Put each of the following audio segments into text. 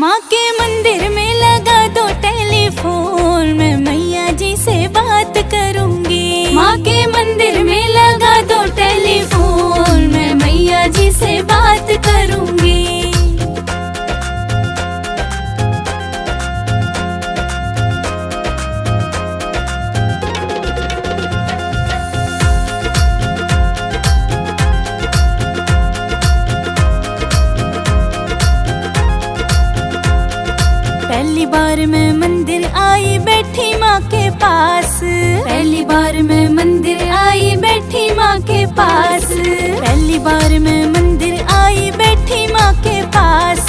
माँ के मंदिर में लगा दो टेलीफोन, मैं मैया जी से बात करूंगी। माँ के मंदिर में लगा दो टेलीफोन, मैं मैया जी से बात करूंगी। पहली बार मैं मंदिर आई बैठी माँ के पास, पहली बार मैं मंदिर आई बैठी माँ के पास, पहली बार मैं मंदिर आई बैठी माँ के पास,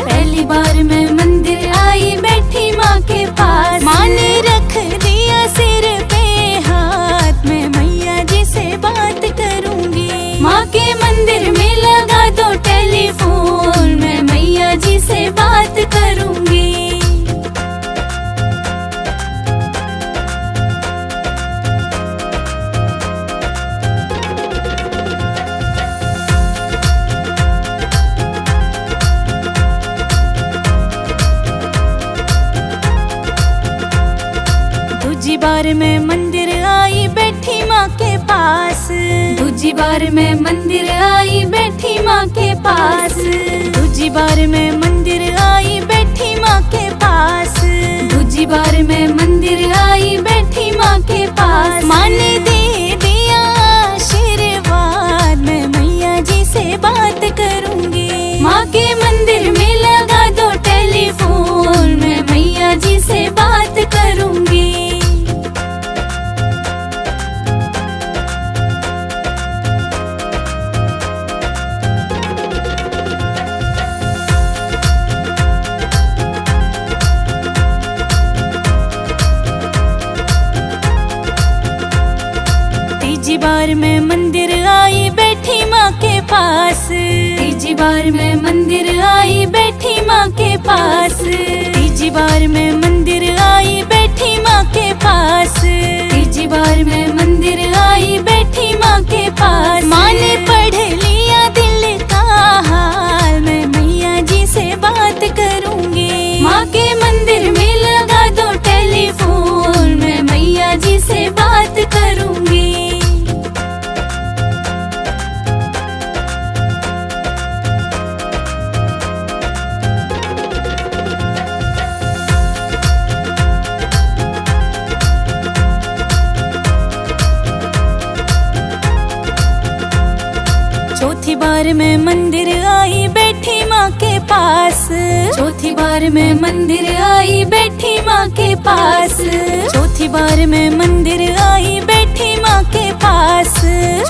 पहली बार मैं मंदिर आई बैठी माँ के पास। माँ ने रख दिया सिर पे हाथ, मैं मैया जी से बात करूंगी। माँ के मंदिर में लगा दो टेलीफोन, मैं मैया जी से बात करूंगी। दूजी बार मैं मंदिर आई बैठी माँ के पास, दूजी बार मैं मंदिर आई बैठी माँ के पास, दूजी बार मैं मंदिर आई बैठी माँ के पास, दूजी बार मैं मंदिर आई बैठी माँ के पास। माँ ने दे दिया आशीर्वाद, मैं मैया जी से बात करूंगी। माँ के मंदिर में लगा दो टेलीफोन, मैं मैया जी से बात करूंगी। तीजी बार मैं मंदिर आई बैठी माँ के पास, तीजी बार मैं मंदिर आई बैठी माँ के पास, तीजी बार मैं मंदिर आई बैठी माँ के पास, तीजी बार मैं मंदिर आई बैठी माँ के पास। माँ ने पढ़ लिया दिल का हाल, मैं मैया जी से बात करूंगी। माँ के मंदिर में लगा दो टेलीफोन, मैं मैया जी से बात करूंगी। चौथी बार मैं मंदिर आई बैठी माँ के पास, चौथी बार मैं मंदिर आई बैठी माँ के पास, चौथी बार मैं मंदिर आई बैठी माँ के पास,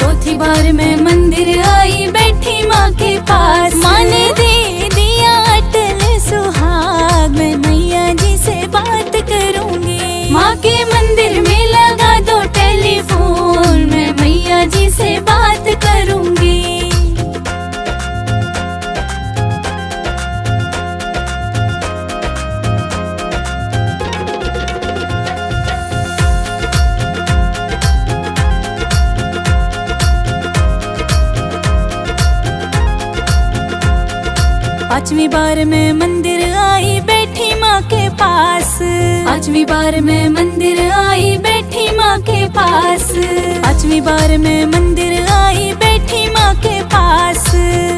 चौथी बार मैं मंदिर आई बैठी माँ के पास। माँ ने दे दिया अटल सुहाग, मैं मैया जी से बात करूंगी। माँ के मंदिर में लगा दो टेलीफोन, मैं मैया जी से बात करूंगी। पांचवी बार मैं मंदिर आई बैठी माँ के पास, पांचवी बार मैं मंदिर आई बैठी माँ के पास, पांचवी बार मैं मंदिर आई बैठी माँ के पास,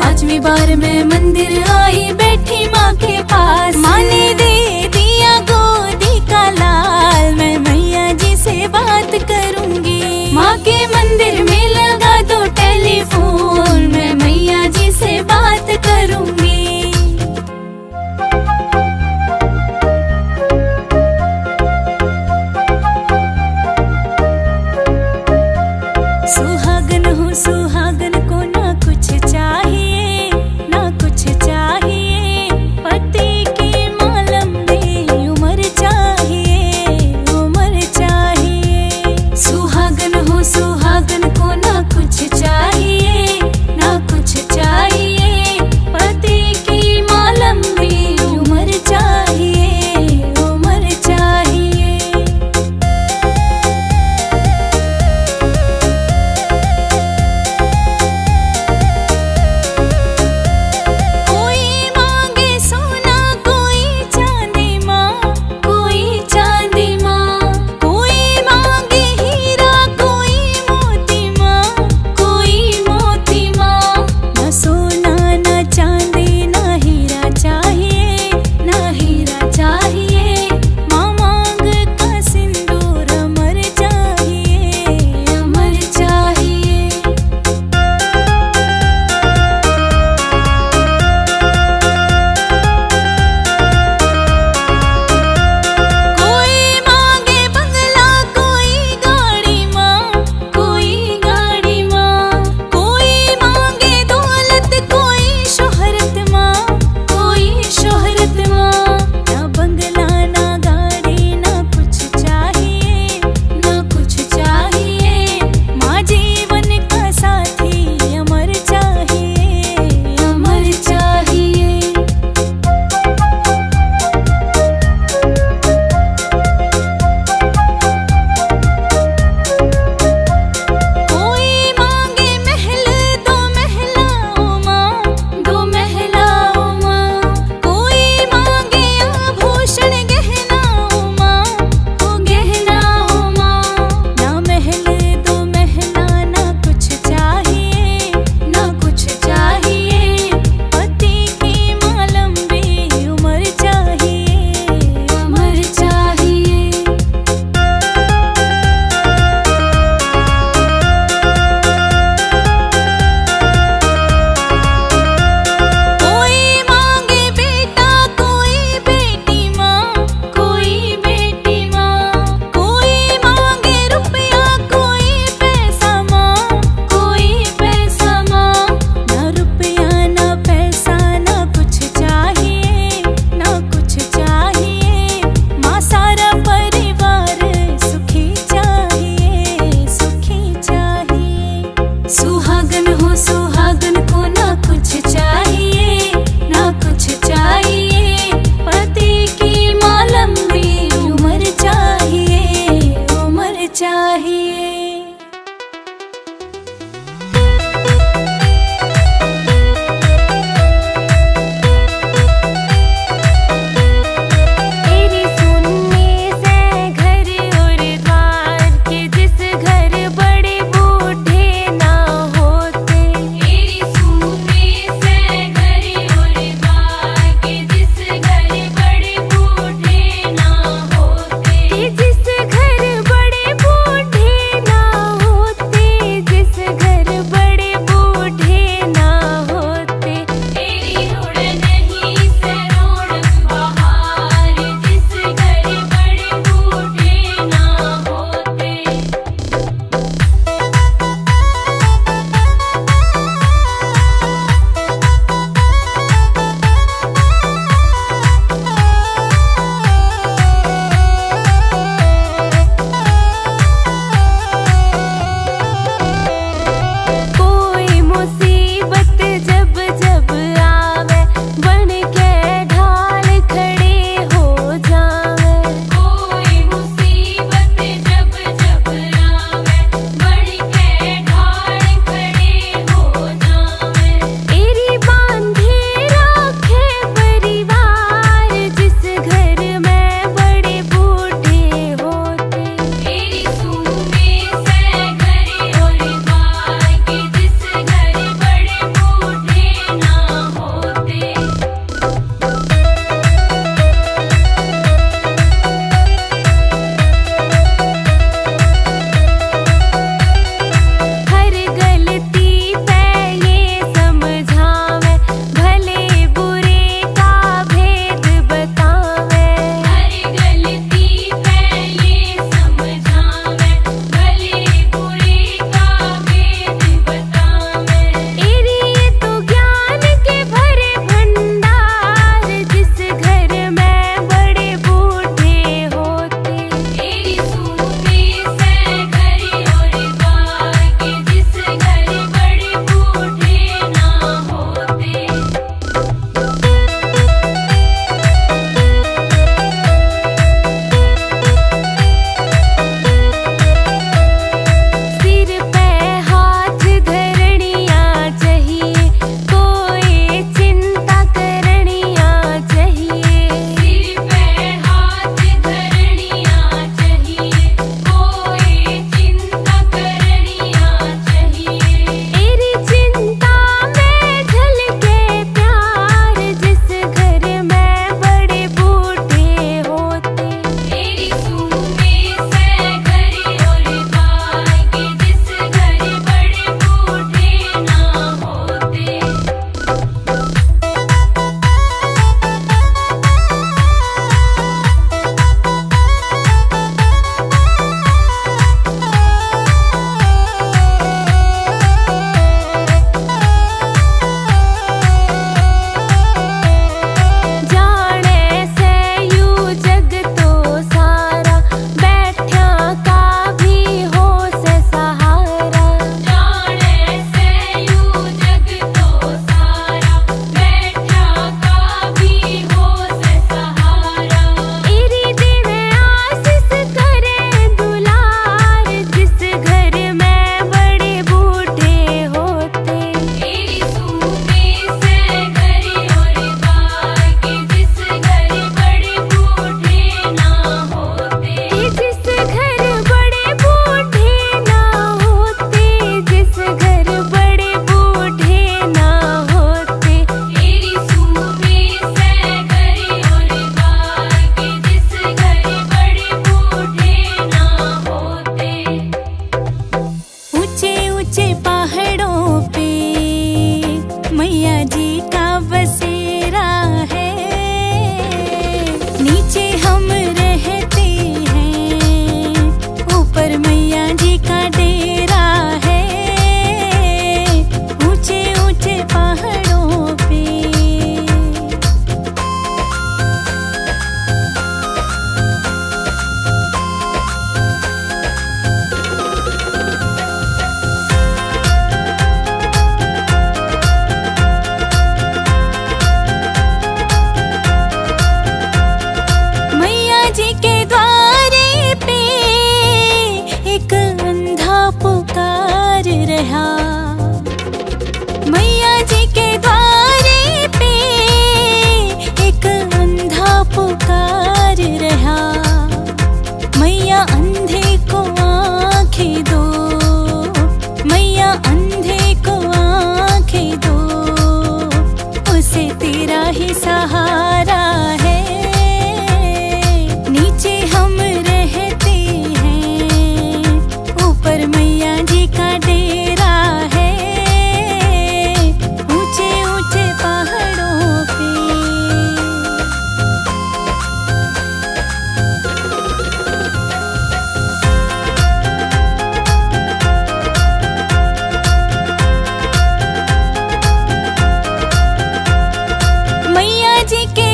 पांचवी बार मैं मंदिर आई बैठी माँ के पास। माँ ने दे दिया गोदी का लाल, मैं मैया जी से बात करूंगी। माँ के मंदिर में लगा दो टेलीफोन, मैं मैया जी से बात करूंगी। सुहागन हूँ सुहागन को ना कुछ चाहिए, ना कुछ चाहिए। ही सहारा है। नीचे हम रहते हैं, ऊपर मैया जी का डेरा है। ऊंचे ऊंचे पहाड़ों पे मैया जी के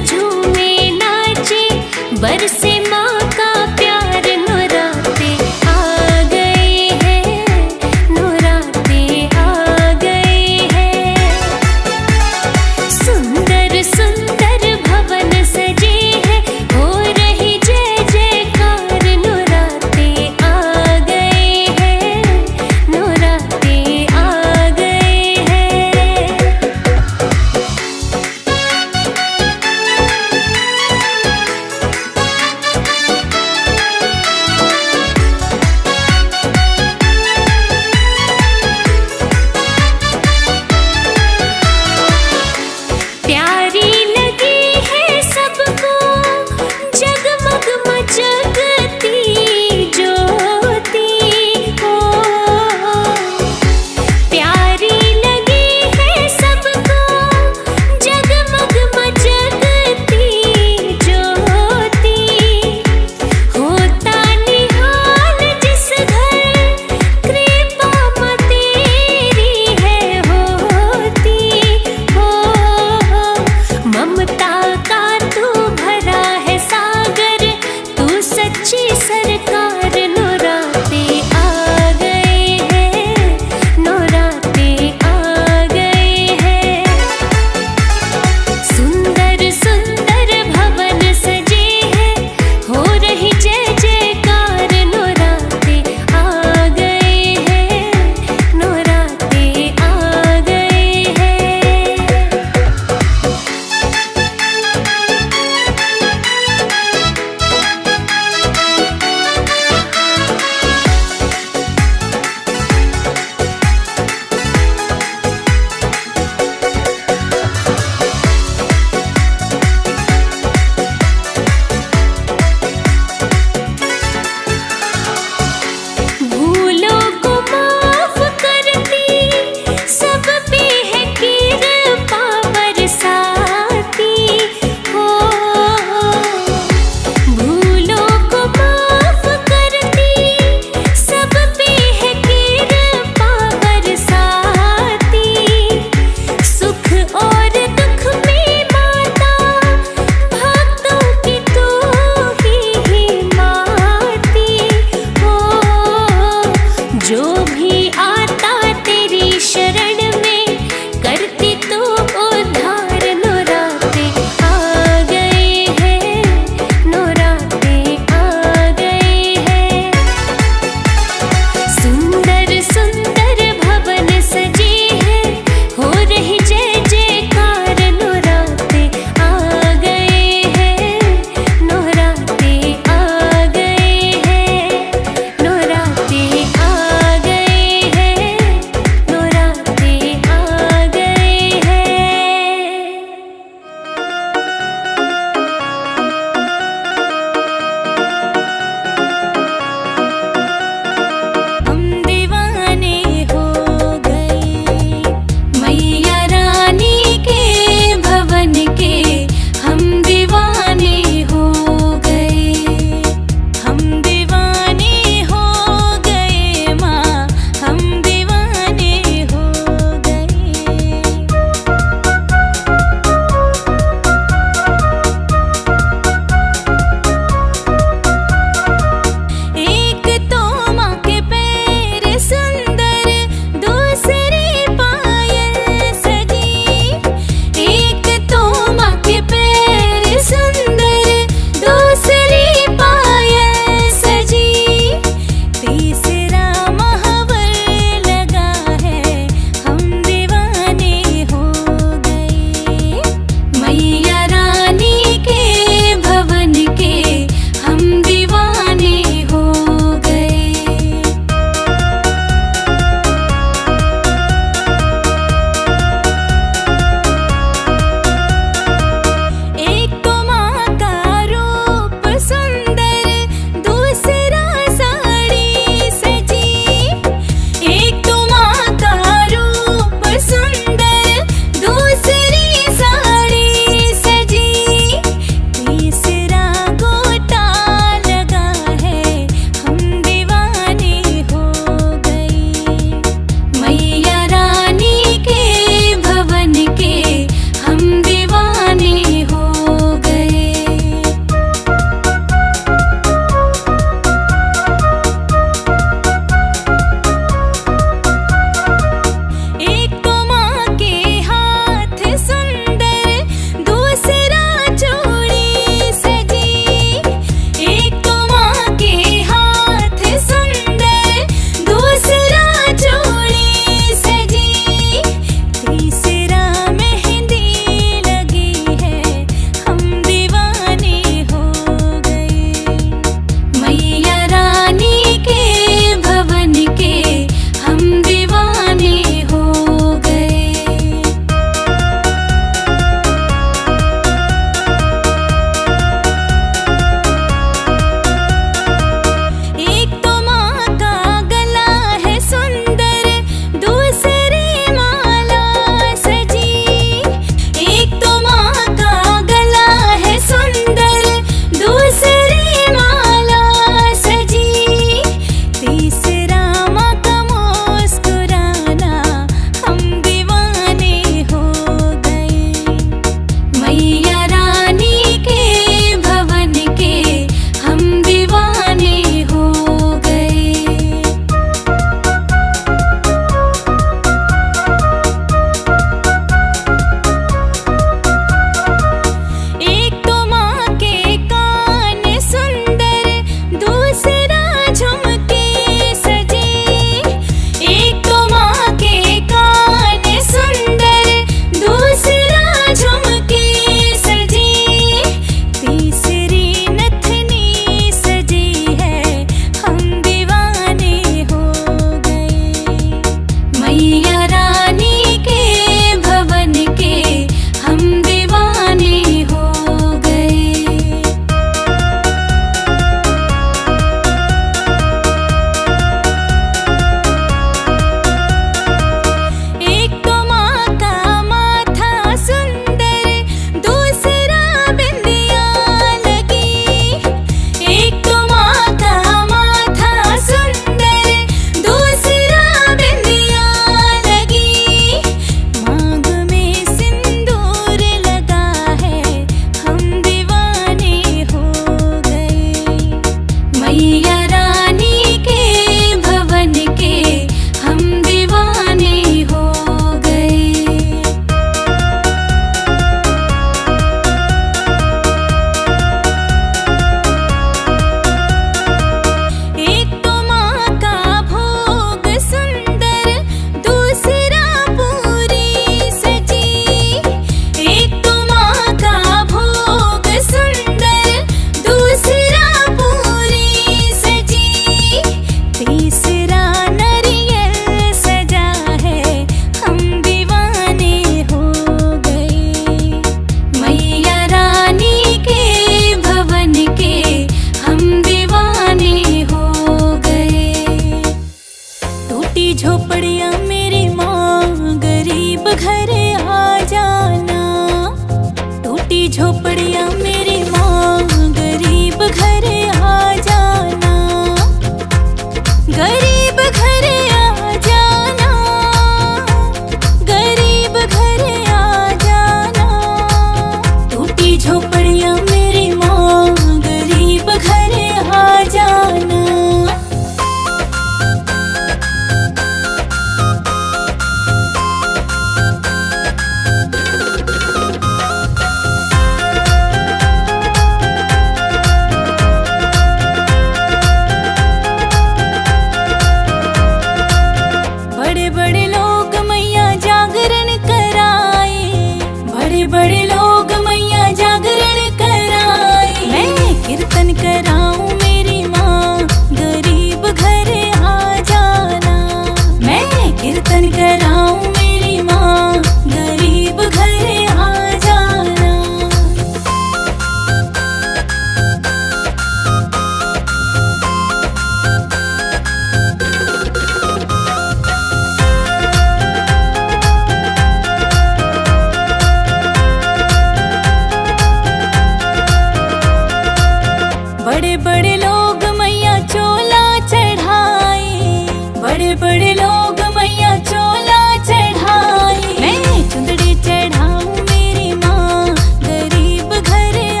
बड़े बड़े लोग मैया चोला चढ़ाए, मैं चुंदड़ी चढ़ाऊं मेरी माँ, गरीब घर आ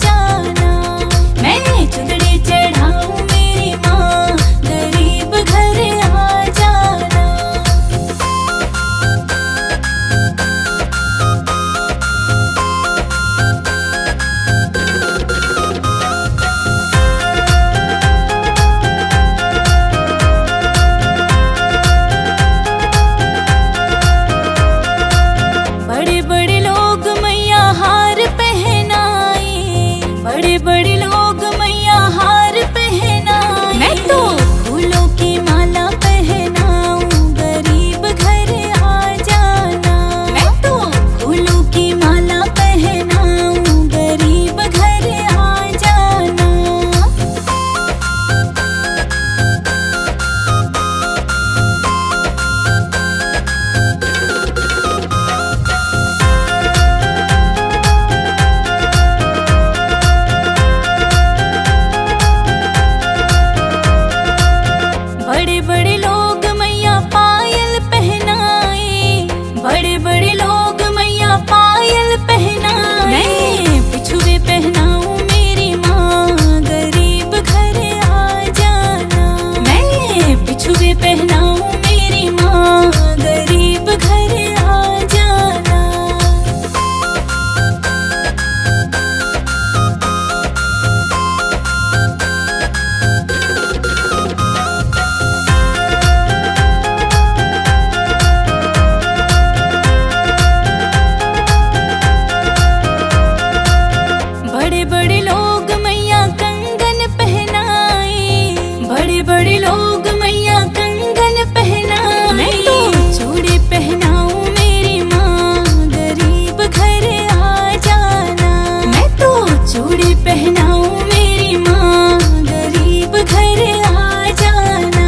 जाना। मैं चुंदड़ी चढ़ाऊं मेरी माँ, गरीब घर आ जाना। बड़े बड़े लोग मैया हार पहनाए, बड़े बड़े लोग मैया हार पहनाए। मैं तो फूलों की माला पहनाऊं, गरीब घर आ जाना। मैं तो फूलों की माला पहनाऊं, गरीब घर आ जाना। बड़े बड़े लोग मैया पायल पहनाए, बड़े बड़े लोग मैया पायल पहनाए। मैं बिछुए पहनाऊं मेरी माँ, गरीब घर आ जाना। मैं बिछुए पहनाऊं मेरी माँ, गरीब घर आ जाना। बड़े बड़े लोग मैया कंगन पहनाए, बड़े बड़े लोग मैया कंगन पहनाए। मैं तो चूड़ी पहनाऊं मेरी माँ, गरीब घर आ जाना। मैं तो चूड़ी पहनाऊं मेरी माँ, गरीब घर आ जाना।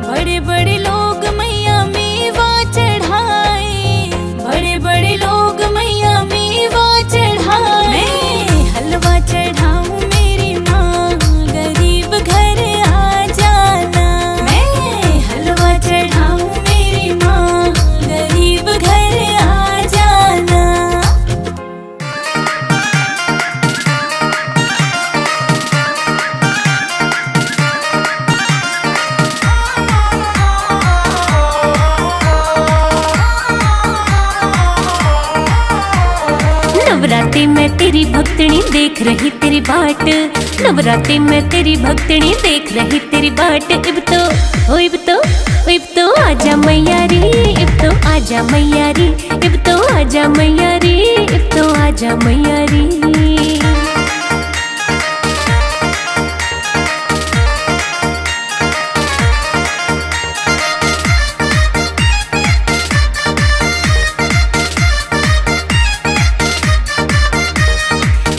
बड़े बड़े लोग मैया मेवा चढ़ाए, बड़े बड़े लोग मैया मेवा चढ़ाए। मैं हलवा चढ़ाऊं मेरी माँ, गरीब घर आ जाना। मैं हलवा चढ़ाऊं मेरी माँ, गरीब घर आ जाना। नवरात्रि में तेरी भक्तनी देख रही तेरी बाट, नवरात्रि में तेरी भक्तनी देख रही तेरी बाट। इब तो आजा मैया रे, इब तो आजा मैया रे, इब तो आजा मैया रे, इब तो आजा मैया रे।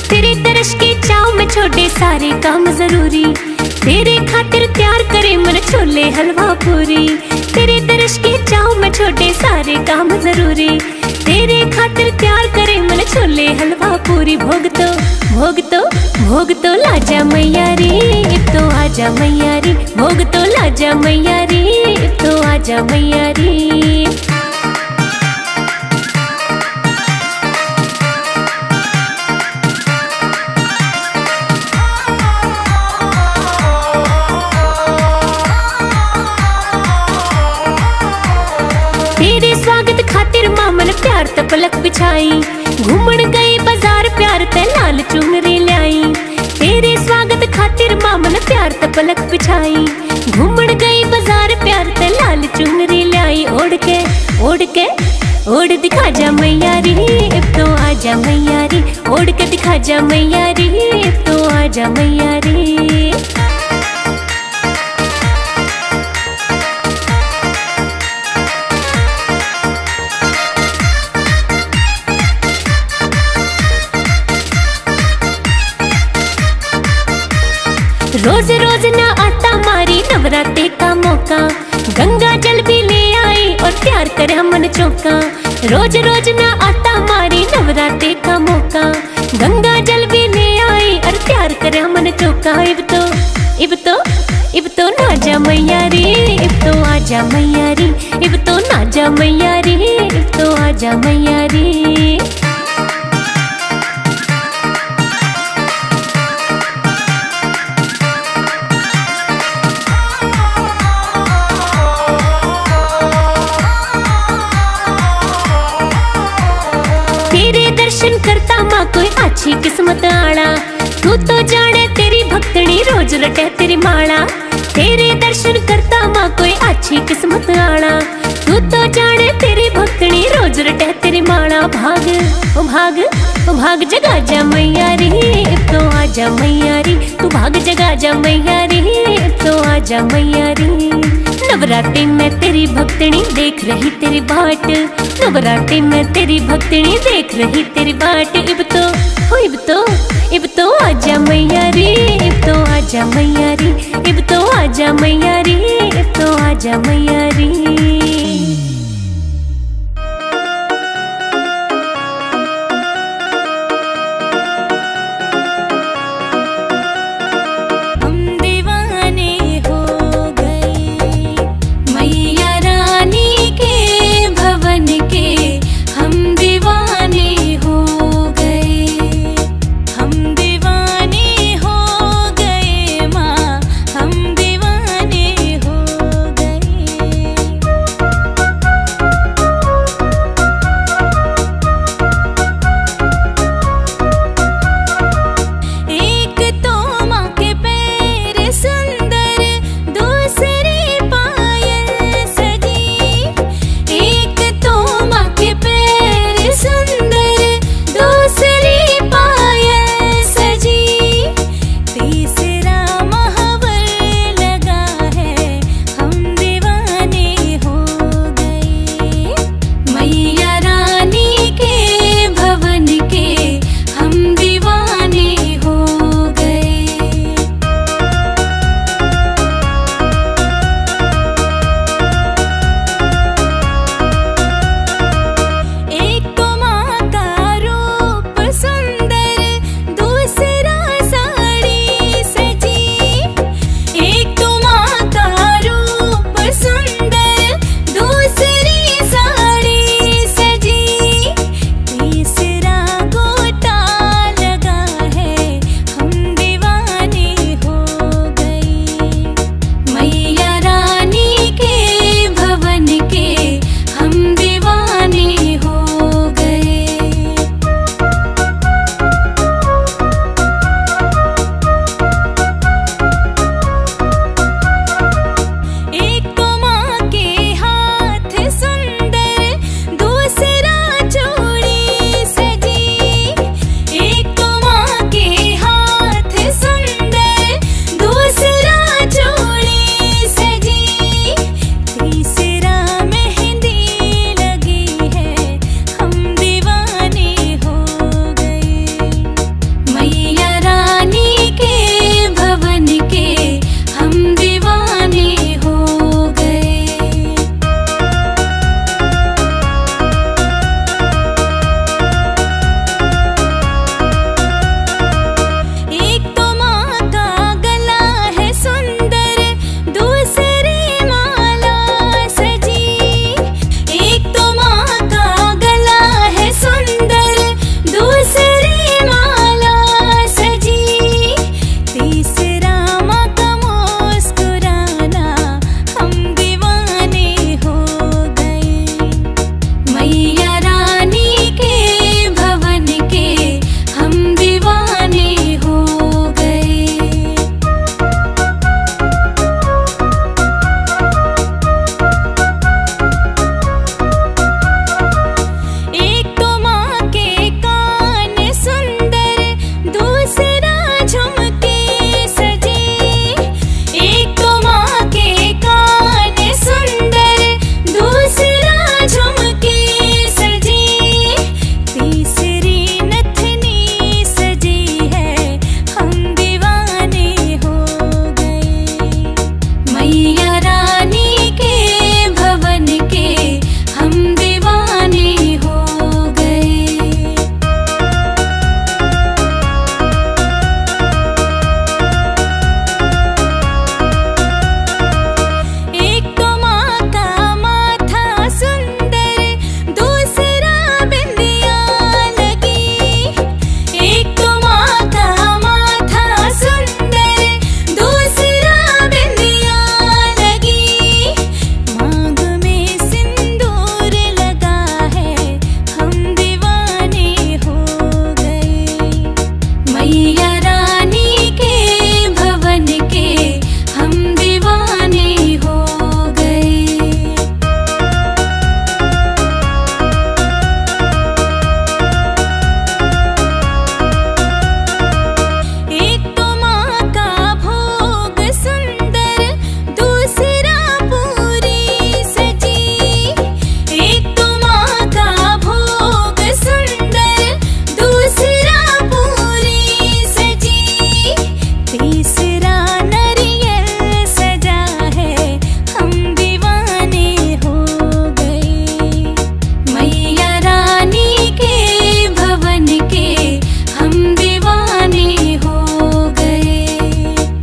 तेरे दर्श के चाव में छोड़े सारे काम जरूरी, तेरे खातिर तैयार करे मन छोले हलवा पूरी। तेरे दर्श के चाव में छोड़े सारे काम जरूरी, तेरे खातिर तैयार करे मन छोले हलवा पूरी। भोग तो लाजा मैया रे, इब तो आजा मैया रे। भोग तो लाजा मैया रे, इब तो आजा मैया रे। तेरे स्वागत खातिर मामन प्यार त पलक बिछाई, घूमन गई बाजार प्यार ते लाल चुनरी लाई। तेरे स्वागत खातिर मामन प्यार त पलक बिछाई, घूमन गई बाजार प्यार ते लाल चुनरी लाई। ओढ़ दिखा जा मैया रे, अब तो आजा मैया रे। ओढ़ के दिखा जा मैया रे, अब तो आजा मैया रे। रोज रोज ना आता मारी नवरात्रे का मौका, गंगा जल भी ले आई और प्यार करे मन चौका। रोज रोज ना आता मारी नवरात्रे का मौका, गंगा जल भी ले आई और प्यार करे मन चौका। इब तो ना जा मैया रे, इब तो आजा मैया रे, इब तो ना जा मैया रे, इब तो आजा मैया रे। तेरे दर्शन करता माँ कोई अच्छी किस्मत आला, तू तो जाने तेरी भक्तनी रोज रटे तेरी माला। तेरे दर्शन करता माँ कोई अच्छी किस्मत आला, तू तो जाने तेरी भक्तनी रोज रटे तेरी माला। भाग ओ भाग ओ भाग जगा जा मैया रे, अब तो आजा मैया रे, तू भाग जगा जा मैया रे, अब तो आजा मैया रे। नवरात्रि में तेरी भक्तनी देख रही तेरी बाट, नवरात्रि में तेरी भक्तनी देख रही तेरी बाट। इब तो